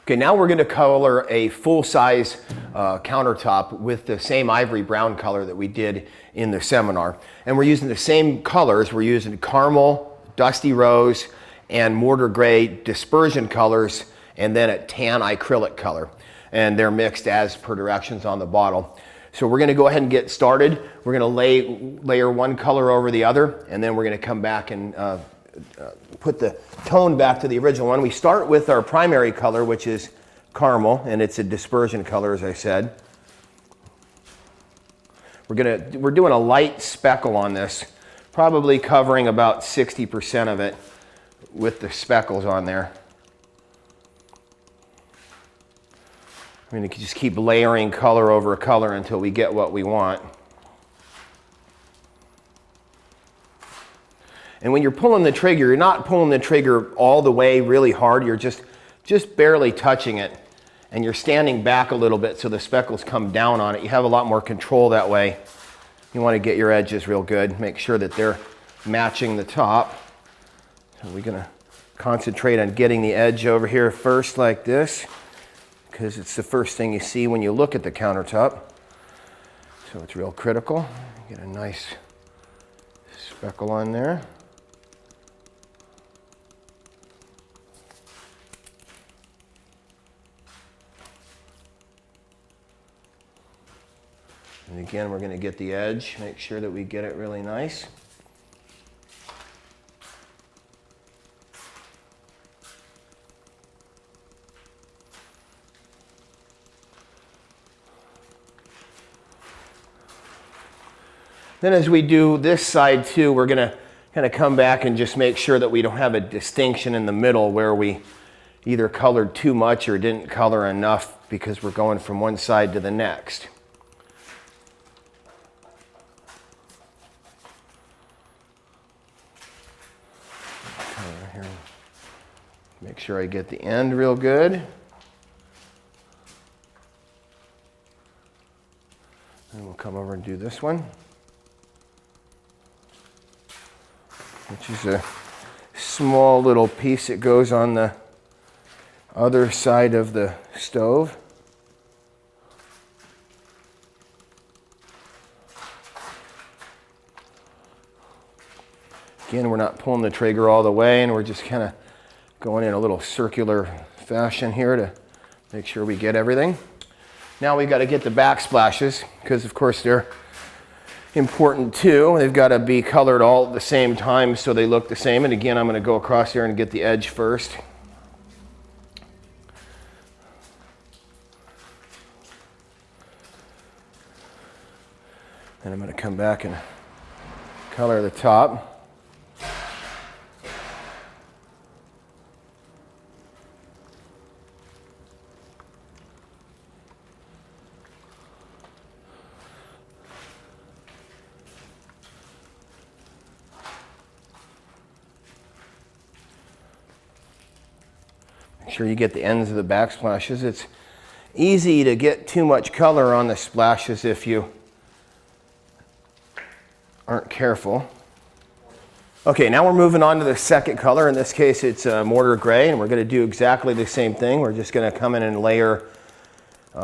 Okay, now we're going to color a full-size countertop with the same ivory brown color that we did in the seminar. And we're using the same colors. We're using caramel, dusty rose, and mortar gray dispersion colors, and then a tan acrylic color. And they're mixed as per directions on the bottle. So we're going to go ahead and get started. We're going to layer one color over the other, and then we're going to come back and put the tone back to the original one. We start with our primary color, which is caramel, and it's a dispersion color, as I said. We're doing a light speckle on this, probably covering about 60% of it with the speckles on there. I'm going to just keep layering color over color until we get what we want. And when you're pulling the trigger, you're not pulling the trigger all the way really hard. You're just barely touching it. And you're standing back a little bit so the speckles come down on it. You have a lot more control that way. You want to get your edges real good. Make sure that they're matching the top. So we're going to concentrate on getting the edge over here first like this, because it's the first thing you see when you look at the countertop. So it's real critical. Get a nice speckle on there. And again, we're going to get the edge, make sure that we get it really nice. Then as we do this side too, we're going to kind of come back and just make sure that we don't have a distinction in the middle where we either colored too much or didn't color enough because we're going from one side to the next. Make sure I get the end real good. And we'll come over and do this one, which is a small little piece that goes on the other side of the stove. Again, we're not pulling the trigger all the way, and we're just kind of going in a little circular fashion here to make sure we get everything. Now we've got to get the backsplashes, because of course they're important too. They've got to be colored all at the same time so they look the same. And again, I'm going to go across here and get the edge first. And I'm going to come back and color the top. Make sure you get the ends of the backsplashes. It's easy to get too much color on the splashes if you aren't careful. Okay, now we're moving on to the second color. In this case, it's mortar gray, and we're going to do exactly the same thing. We're just going to come in and layer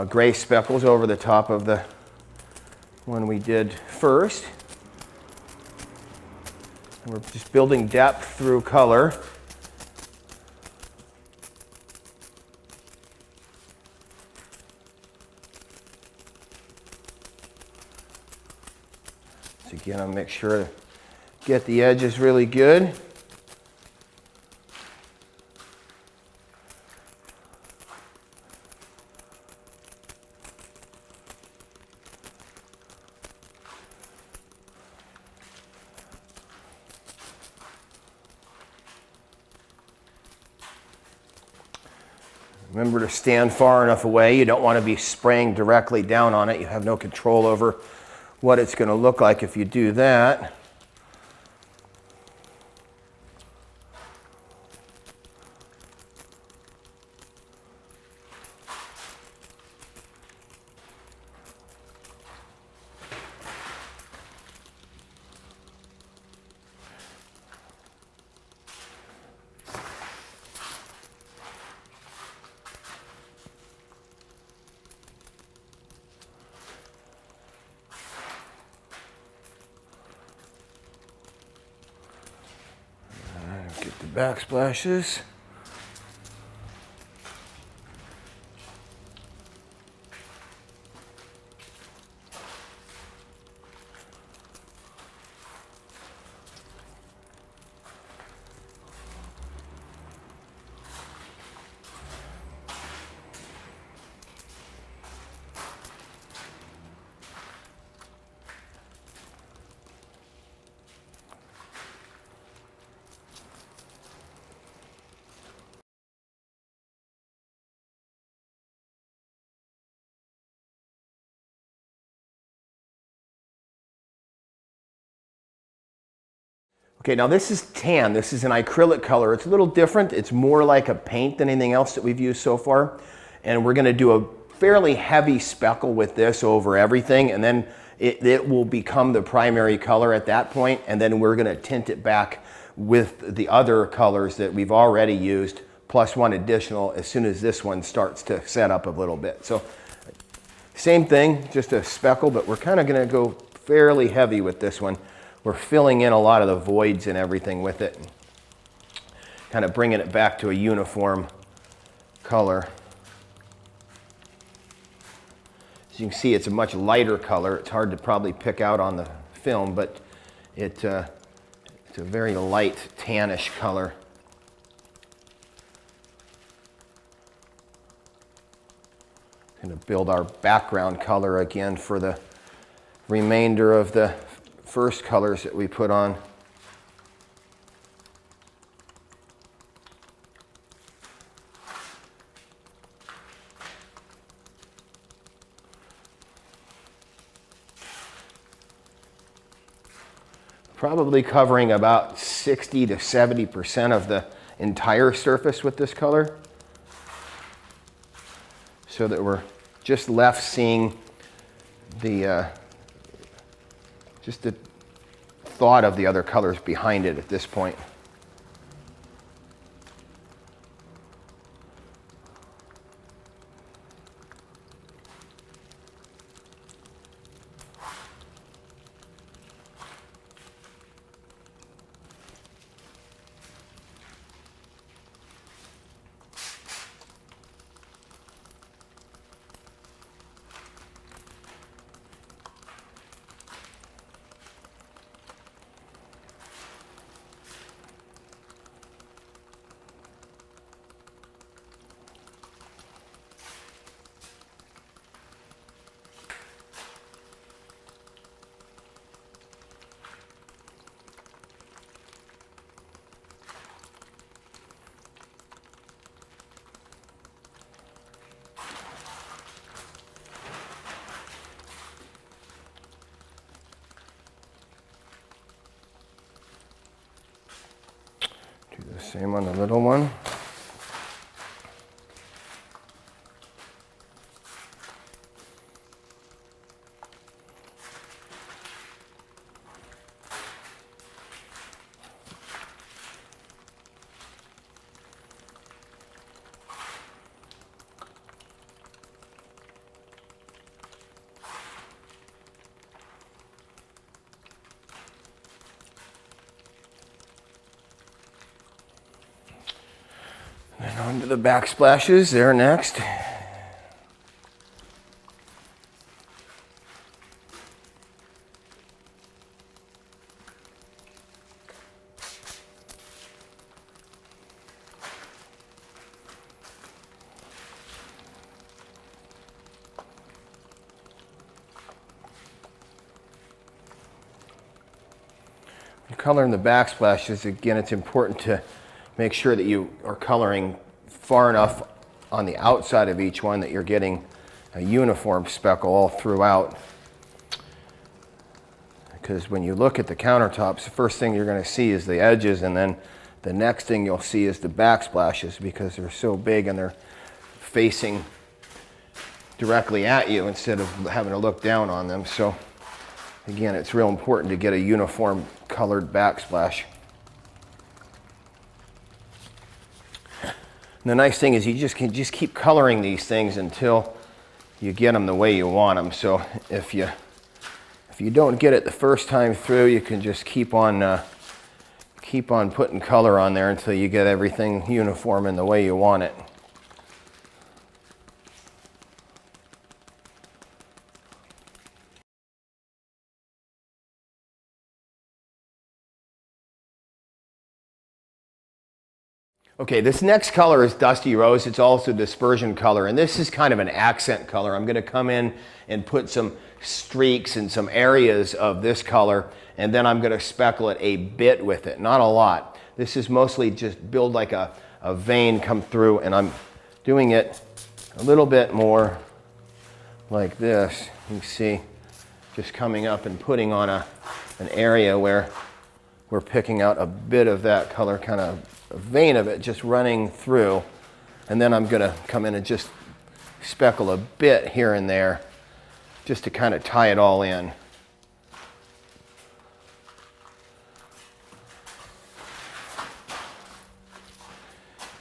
gray speckles over the top of the one we did first. And we're just building depth through color. Again, I'll make sure to get the edges really good. Remember to stand far enough away. You don't want to be spraying directly down on it. You have no control over what it's going to look like if you do that. backsplashes. Okay, now this is tan. This is an acrylic color. It's a little different. It's more like a paint than anything else that we've used so far. And we're gonna do a fairly heavy speckle with this over everything, and then it will become the primary color at that point, and then we're gonna tint it back with the other colors that we've already used, plus one additional as soon as this one starts to set up a little bit. So same thing, just a speckle, but we're kind of gonna go fairly heavy with this one. We're filling in a lot of the voids and everything with it, kind of bringing it back to a uniform color. As you can see, it's a much lighter color. It's hard to probably pick out on the film, but it's a very light tannish color. Going to build our background color again for the remainder of the first colors that we put on. Probably covering about 60 to 70% of the entire surface with this color, so that we're just left seeing the just the thought of the other colors behind it at this point. Do the same on the little one. And on to the backsplashes, they're next. Coloring the backsplashes, again, it's important to make sure that you are coloring far enough on the outside of each one that you're getting a uniform speckle all throughout. Because when you look at the countertops, the first thing you're going to see is the edges, and then the next thing you'll see is the backsplashes, because they're so big and they're facing directly at you instead of having to look down on them. So again, it's real important to get a uniform colored backsplash. And the nice thing is you just can keep coloring these things until you get them the way you want them. So if you don't get it the first time through, you can just keep on keep on putting color on there until you get everything uniform in the way you want it. Okay, this next color is Dusty Rose. It's also dispersion color, and this is kind of an accent color. I'm going to come in and put some streaks in some areas of this color, and then I'm going to speckle it a bit with it, not a lot. This is mostly just build like a vein come through, and I'm doing it a little bit more like this. You can see just coming up and putting on an area where we're picking out a bit of that color, kind of a vein of it just running through. And then I'm gonna come in and just speckle a bit here and there just to kind of tie it all in.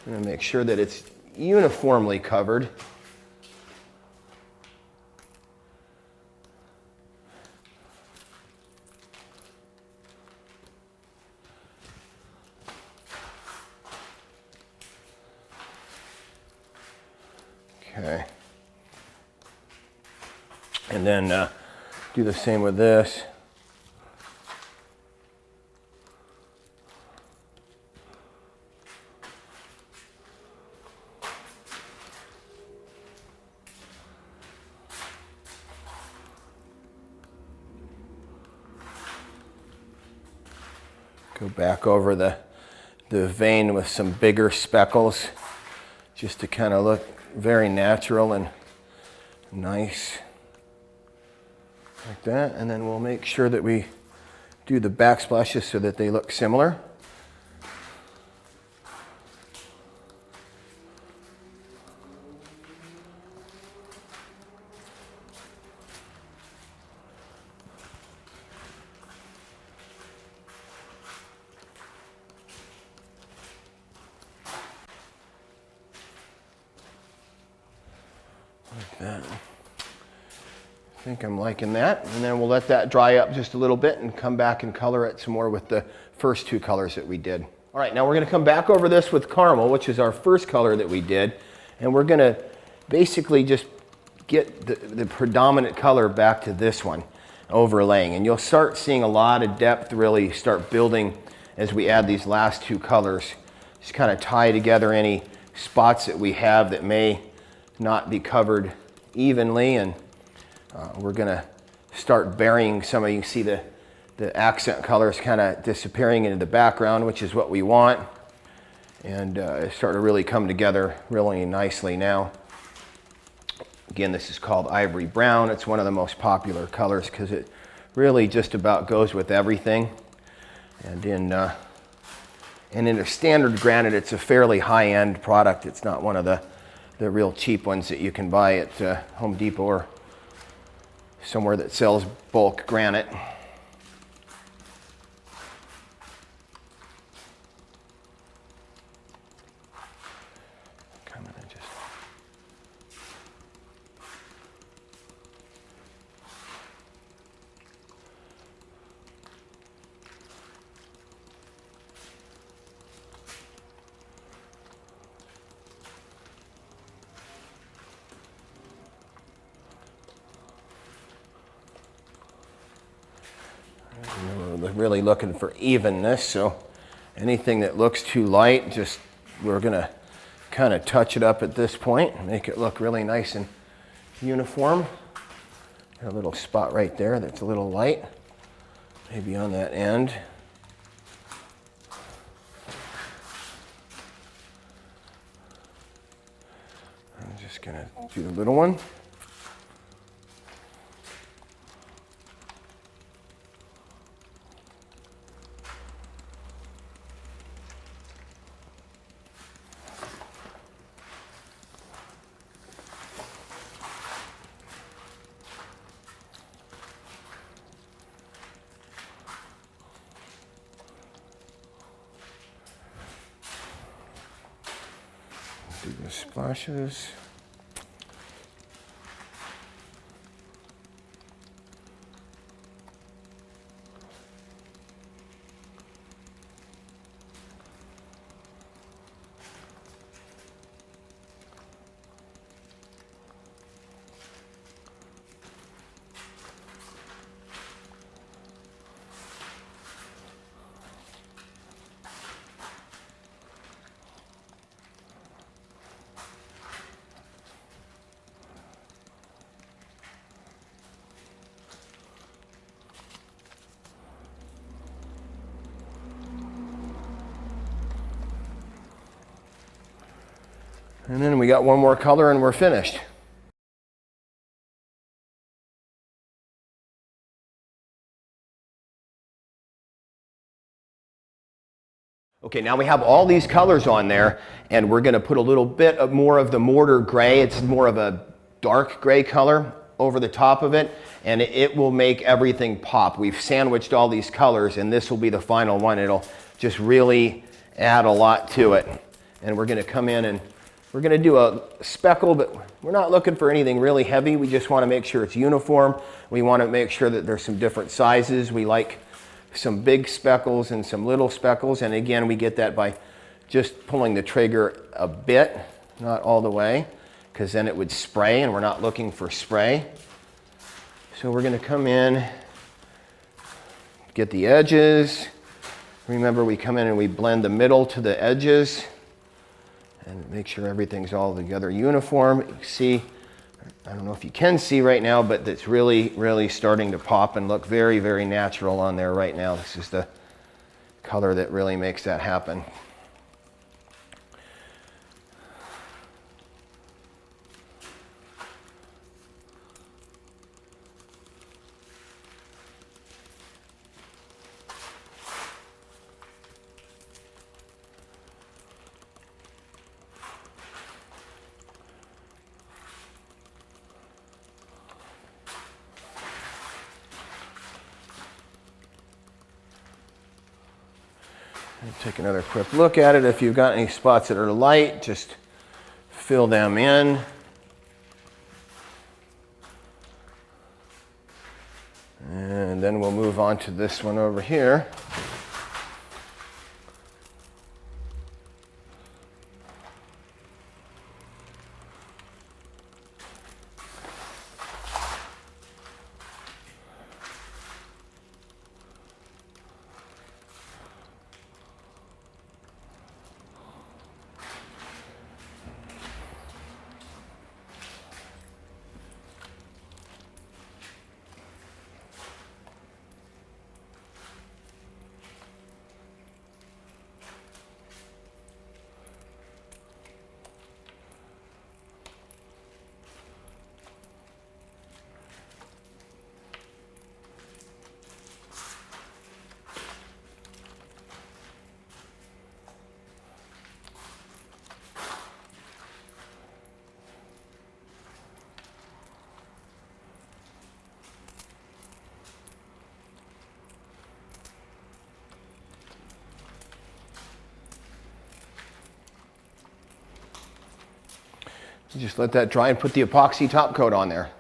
I'm gonna make sure that it's uniformly covered. Okay, and then do the same with this. Go back over the vein with some bigger speckles just to kind of look very natural and nice like that. And then we'll make sure that we do the backsplashes so that they look similar. Like that. I think I'm liking that. And then we'll let that dry up just a little bit and come back and color it some more with the first two colors that we did. All right, now we're gonna come back over this with caramel, which is our first color that we did. And we're gonna basically just get the predominant color back to this one, overlaying. And you'll start seeing a lot of depth really start building as we add these last two colors. Just kind of tie together any spots that we have that may not be covered evenly, and we're gonna start burying some of, you can see the accent colors kind of disappearing into the background, which is what we want, and it's starting to really come together really nicely now. Again, this is called Ivory Brown. It's one of the most popular colors because it really just about goes with everything. And in a standard granite, it's a fairly high-end product. It's not one of the real cheap ones that you can buy at Home Depot or somewhere that sells bulk granite. Come in and just we're really looking for evenness, so anything that looks too light, we're gonna kind of touch it up at this point and make it look really nice and uniform. Got a little spot right there that's a little light, maybe on that end. I'm just gonna do the little one. Do the splashes. And then we got one more color and we're finished. Okay, now we have all these colors on there, and we're going to put a little bit of more of the mortar gray. It's more of a dark gray color over the top of it, and it will make everything pop. We've sandwiched all these colors, and this will be the final one. It'll just really add a lot to it. And we're going to come in and we're going to do a speckle, but we're not looking for anything really heavy. We just want to make sure it's uniform. We want to make sure that there's some different sizes. We like some big speckles and some little speckles, and again we get that by just pulling the trigger a bit, not all the way, because then it would spray, and we're not looking for spray. So we're going to come in, get the edges. Remember, we come in and we blend the middle to the edges and make sure everything's all together uniform. You see, I don't know if you can see right now, but it's really starting to pop and look very, very natural on there right now. This is the color that really makes that happen. Take another quick look at it. If you've got any spots that are light, just fill them in. And then we'll move on to this one over here. Just let that dry and put the epoxy top coat on there.